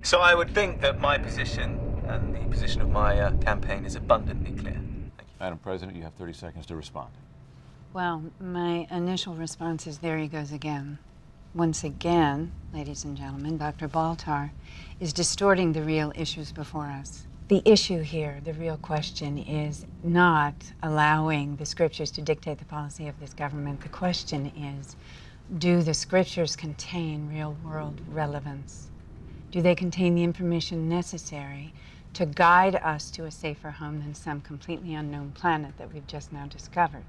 So I would think that my position and the position of my campaign is abundantly clear. Thank you. Madam President, you have 30 seconds to respond. Well, my initial response is there he goes again. Once again, ladies and gentlemen, Dr. Baltar is distorting the real issues before us. The issue here, the real question, is not allowing the scriptures to dictate the policy of this government. The question is, do the scriptures contain real-world relevance? Do they contain the information necessary to guide us to a safer home than some completely unknown planet that we've just now discovered?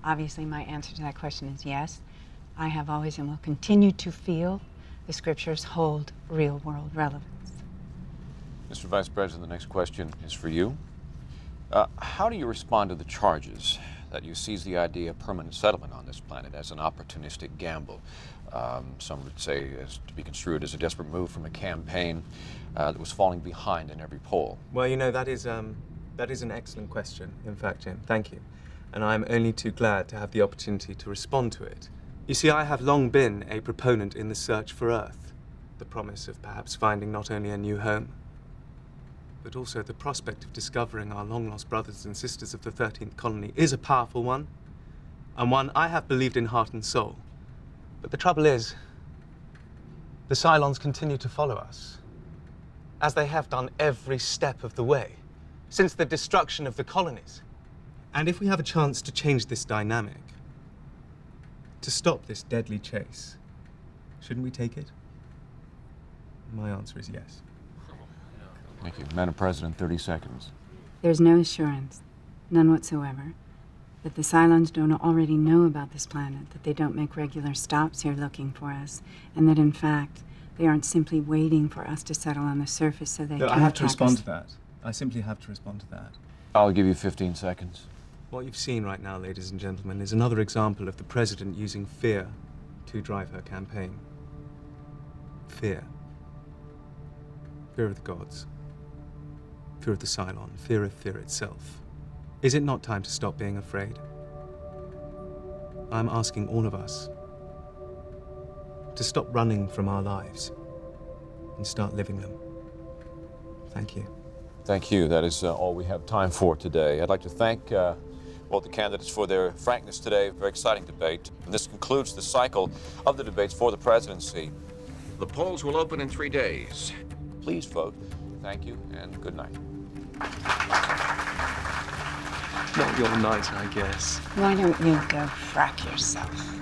Obviously, my answer to that question is yes. I have always and will continue to feel the scriptures hold real-world relevance. Mr. Vice President, the next question is for you. How do you respond to the charges that you seize the idea of permanent settlement on this planet as an opportunistic gamble? Some would say as to be construed as a desperate move from a campaign that was falling behind in every poll. Well, you know, that is an excellent question, in fact, Jim. Thank you. And I'm only too glad to have the opportunity to respond to it. You see, I have long been a proponent in the search for Earth, the promise of perhaps finding not only a new home, but also the prospect of discovering our long-lost brothers and sisters of the 13th colony is a powerful one, and one I have believed in heart and soul. But the trouble is, the Cylons continue to follow us, as they have done every step of the way, since the destruction of the colonies. And if we have a chance to change this dynamic, to stop this deadly chase, shouldn't we take it? My answer is yes. Thank you. Madam President, 30 seconds. There's no assurance, none whatsoever, that the Cylons don't already know about this planet, that they don't make regular stops here looking for us, and that, in fact, they aren't simply waiting for us to settle on the surface so they can I have to attack respond us. to that. I simply have to respond to that. I'll give you 15 seconds. What you've seen right now, ladies and gentlemen, is another example of the president using fear to drive her campaign. Fear. Fear of the gods. Fear of the Cylon. Fear of fear itself. Is it not time to stop being afraid? I'm asking all of us to stop running from our lives and start living them. Thank you. Thank you. That is all we have time for today. I'd like to thank both the candidates for their frankness today. Very exciting debate. And this concludes the cycle of the debates for the presidency. The polls will open in 3 days. Please vote. Thank you and good night. Not your night, I guess. Why don't you go frack yourself?